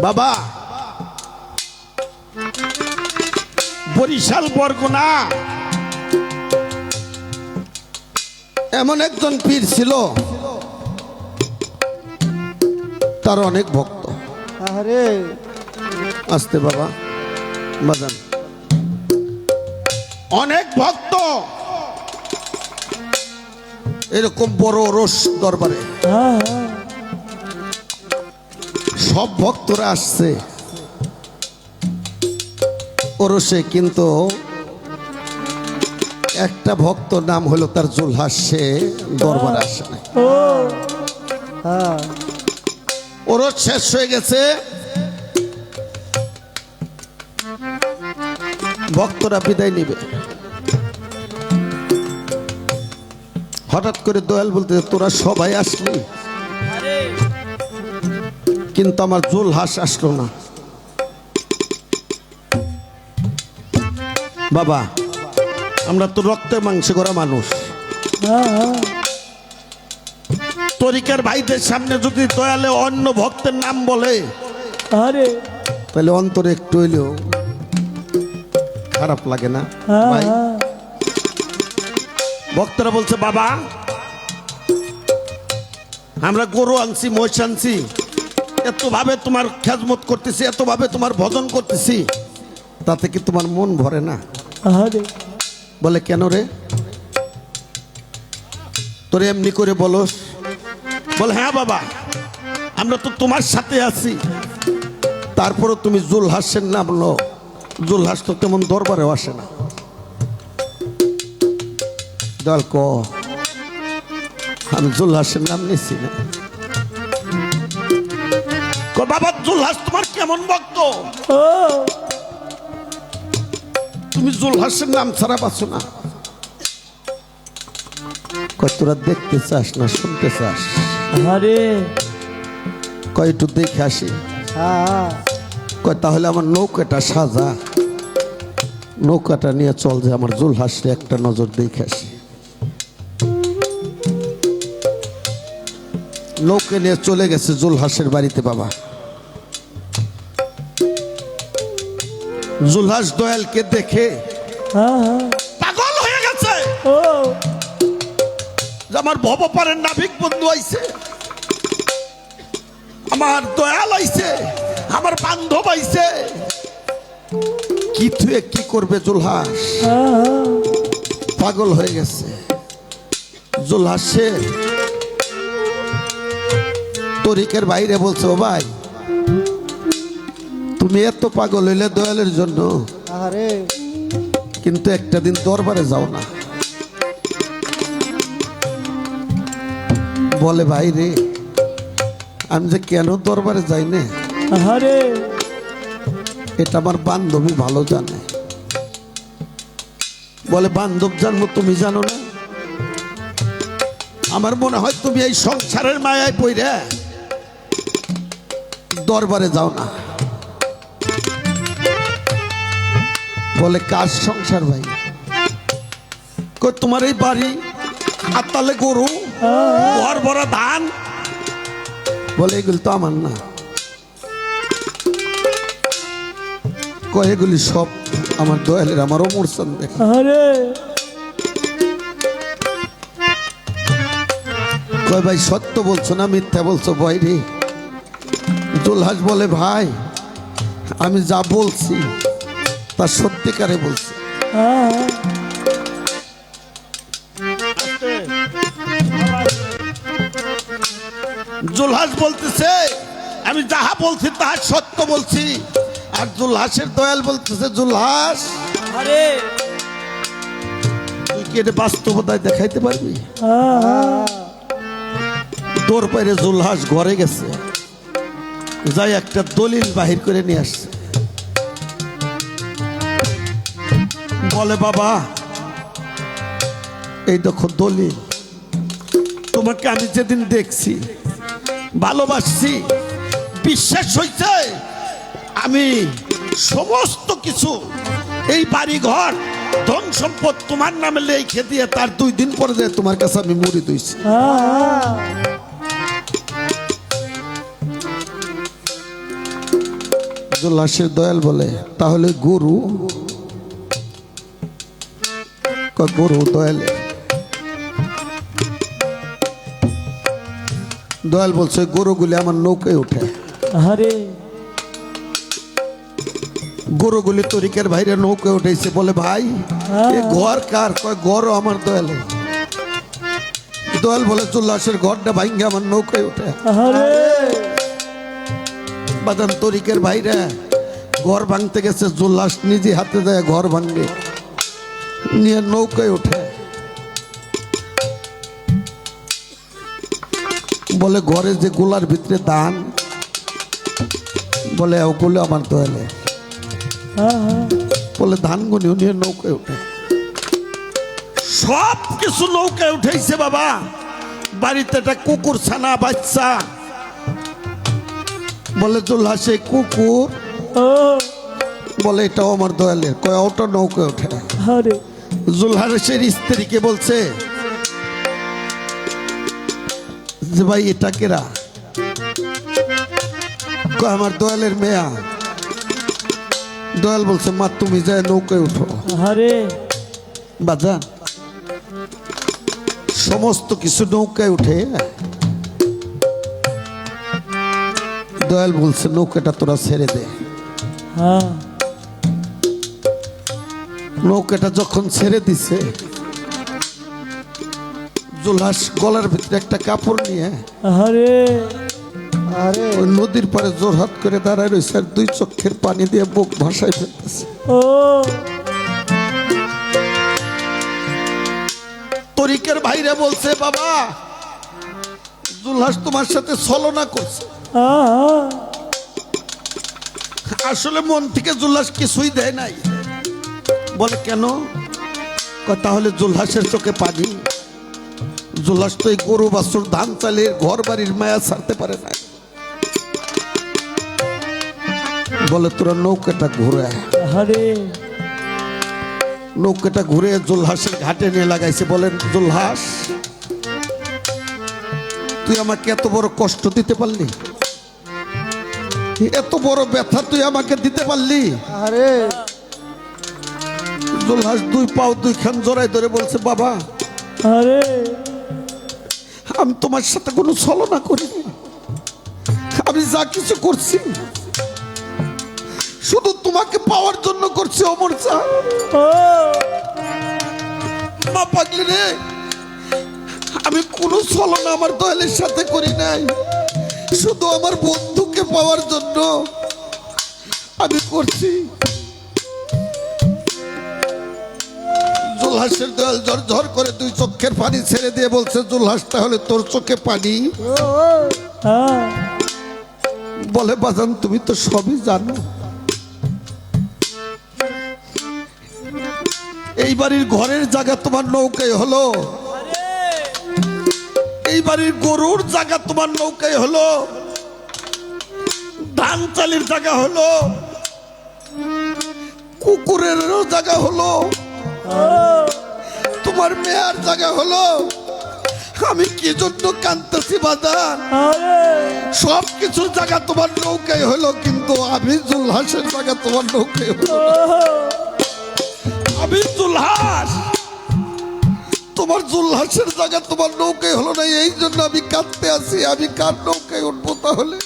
বাবা বরিশাল বরগুনা এমন একজন পীর ছিল, তার অনেক ভক্ত। আরে আসতে বাবা বাজান, অনেক ভক্ত এরকম বড় ওরস দরবারে সব ভক্তরা আসছে ওরসে, কিন্তু একটা ভক্ত নাম হলো তার জুলহাস, সে দরবারে আসে না। ও হ্যাঁ ওরস শেষ হয়ে গেছে, ভক্তরা বিদায় নিবে। হঠাৎ করে দয়াল বলতে, তোরা সবাই আসলি কিন্তু আমার জুলহাস আসলো না। বাবা আমরা তো রক্তে মাংসে করা মানুষ, তরিকার ভাইদের সামনে যদি দয়ালে অন্য ভক্তের নাম বলে আরে তাহলে অন্তরে একটু হইলেও খারাপ লাগে না ভাই? ভক্তরা বলছে, বাবা আমরা গরু আনছি, মহিষ আনছি, এত ভাবে তোমার খেজমত করতেছি, এত ভাবে তোমার ভজন করতেছি, তাতে কি তোমার মন ভরে না? আরে বলে কেন রে, তোরে এমনি করে বলস? বলে হ্যাঁ বাবা আমরা তো তোমার সাথে আছি, তারপরও তুমি জুলহাসের নাম লো। জুলহাস তো তেমন দরবারেও আসে না। দল ক আমি জুলহাসের নাম নিছি না। বাবা জুলহাস তোমার কেমন ভক্ত, ও তুমি জুলহাসের নাম ছাড়া পাচ্ছ না। কয় তোরা দেখতে চাস না শুনতে চাস? আরে কয় একটু দেখে আসি। হ্যাঁ কয় তাহলে আমার নৌকাটা সাজা, নৌকাটা নিয়ে চল, যে আমার জুলহাসে একটা নজর দেখে আসি। নৌকা নিয়ে চলে গেছে জুলহাসের বাড়িতে। বাবা জুলহাস দয়ালকে দেখে পাগল হয়ে গেছে, ও যে আমার ভবপারের নাবিক বন্ধু আইছে, আমার দয়াল আইছে, আমার বান্ধব আইছে, কি থুয়ে কি করবে জুলহাস? পাগল হয়ে গেছে। জুলহাসে তরিকের বাইরে বলছে, ও ভাই তুমি এত পাগল হইলে দয়ালের জন্য, আরে কিন্তু একটা দিন দরবারে যাও না। বলে ভাই রে আমি যে কেন দরবারে যাই না, আরে এটা আমার বান্ধবী ভালো জানে। বলে বান্ধব জানবো, তুমি জানো না? আমার মনে হয় তুমি এই সংসারের মায়ায় পইরা দরবারে যাও না। বলে কার সংসার ভাই? কই তোমার এই বাড়ি, আর তাহলে গরু, ঘর ভরা ধান। বলে এগুলি তো আমার না। কয় এগুলি সব আমার দয়ালের, আমার অমর চাঁদ। আরে কয় ভাই সত্য বলছো না মিথ্যা বলছো ভাই রে? জুলহাস বলে ভাই আমি যা বলছি তা সত্যিকারে বলছি। জুলহাস বলতেছে আমি যাহা বলছি তাহা সত্য বলছি, আর জুলহাসের দয়াল বলতেছে, জুলহাস আরে তুই কি এটা বাস্তবতায় দেখাইতে পারবি? তোর বাইরে জুলহাস ঘরে গেছে, যাই একটা দলিল বাহির করে নিয়ে আসছে। বলে বাবা এই দেখো দলিল, তোমাকে আমি যেদিন দেখছি ভালোবাসছি, বিশ্বাস হয়েছে, আমি সমস্ত কিছু এই বাড়ি ঘর ধন সম্পদ তোমার নামে লিখে দিয়ে তার 2 দিন পরে যায় তোমার কাছে আমি মুড়ি দইছি। জুলহাসের দয়াল বলে তাহলে গরু? কয় গরু দয়ালে? দয়াল বলছে গরুগুলি আমার নৌকায় উঠে। আহারে গরুগুলি তরিকের ভাইরে নৌকায় উঠেছে। বলে ভাই এ ঘর কার? কয় ঘরও আমার দয়ালে। দয়াল বলে জুলহাসের ঘরটা ভাঙ্গে আমার নৌকায় উঠে। আহারে বাদান তরিকের ভাইরা ঘর ভাঙতে গেছে, জুলহাস নিজে হাতে দেয় ঘর ভাঙ্গে নিয়ে নৌকায় ওঠে। বলে ঘরে যে গোলার ভিতরে দান, বলে ওগুলো আমার দয়ালে। আহা বলে ধান গুনি নিয়ে নৌকায় ওঠে। সব কিছু নৌকায় উঠেছে বাবা। বাড়িতে একটা কুকুর ছানা বাচ্চা। বলে জুলহাসে কুকুর? ও বলে এটাও আমার দয়ালের। কয় ওটা নৌকায় ওঠে। আহারে জুলহাসের স্ত্রীকে বলছে যে ভাই এটা কেরা? কয় আমার দয়ালের মেয়া। দয়াল বলছে মা তুমি যায় নৌকায় উঠো। আহারে বাজান সমস্ত কিছু নৌকায় উঠে। দয়াল বলছে নৌকাটা তোরা ছেড়ে দে। হ্যাঁ নৌকাটা যখন ছেড়ে দিছে, জুলহাস গলার ভিতরে একটা কাপড় নিয়ে আহারে আরে ওই নদীর পাড়ে জোরহাত করে দাঁড়ায় রয়েছে আর দুই চোখের পানি দিয়ে বুক ভাসায় ফেলতেছে। ও তরিকের ভাইরা বলছে বাবা জুলহাস তোমার সাথে ছলনা করছে। আহা আসলে মন থেকে জুলহাস কিছুই দেয় নাই। বলে কেন? কয় তাহলে জুলহাসের চোখে পানি। জুলহাস তো এই গরু বাছুর ধান চালের ঘর বাড়ির মায়া ছাড়তে পারে না। বলে তোরা নৌকাটা ঘুরে। আহারে নৌকাটা ঘুরে জুলহাসের ঘাটে নিয়ে লাগাইছে। বলেন জুলহাস তুই আমাকে এত বড় কষ্ট দিতে পারলি? এত বড় ব্যথা তুই আমাকে দিতে পারলি? আরে জুলহাস দুই পাও দুই খান জড়াই ধরে বলছে বাবা আরে আমি তোমার সাথে কোনো ছলনা করিনি। আমি যা কিছু করছি শুধু তোমাকে পাওয়ার জন্য করছি। অমর চা ও মা পাগলি রে, আমি কোনো ছলনা আমার দয়ালের সাথে করি নাই। শুধু আমার বন্ধুকে পাওয়ার জন্য আমি করছি। জুলহাসের দয়াল ঝর ঝর করে দুই চোখের পানি ছেড়ে দিয়ে বলছে জুলহাস তাহলে তোর চোখে পানি? হ্যাঁ বলে বাজান তুমি তো সবই জানো। এই বাড়ির ঘরের জায়গা তোমার নৌকায় হলো, এই বাড়ির গরুর জায়গা তোমার নৌকায় হলো, ধান চালের জায়গা হলো, কুকুরেরও জায়গা হলো, তোমার মেয়ার জায়গা হলো। আমি কি জন্য কাঁদতেছি বাজান? সব কিছুর জায়গা তোমার নৌকায় হলো, কিন্তু আমি জুলহাসের জায়গা তোমার নৌকায় হলো। আমি জুলহাস, তোমার জুলহাসের জায়গা তোমার নৌকায় হলো না, এই জন্য আমি কাঁদতে আছি। আমি কার নৌকায় উঠবো তাহলে?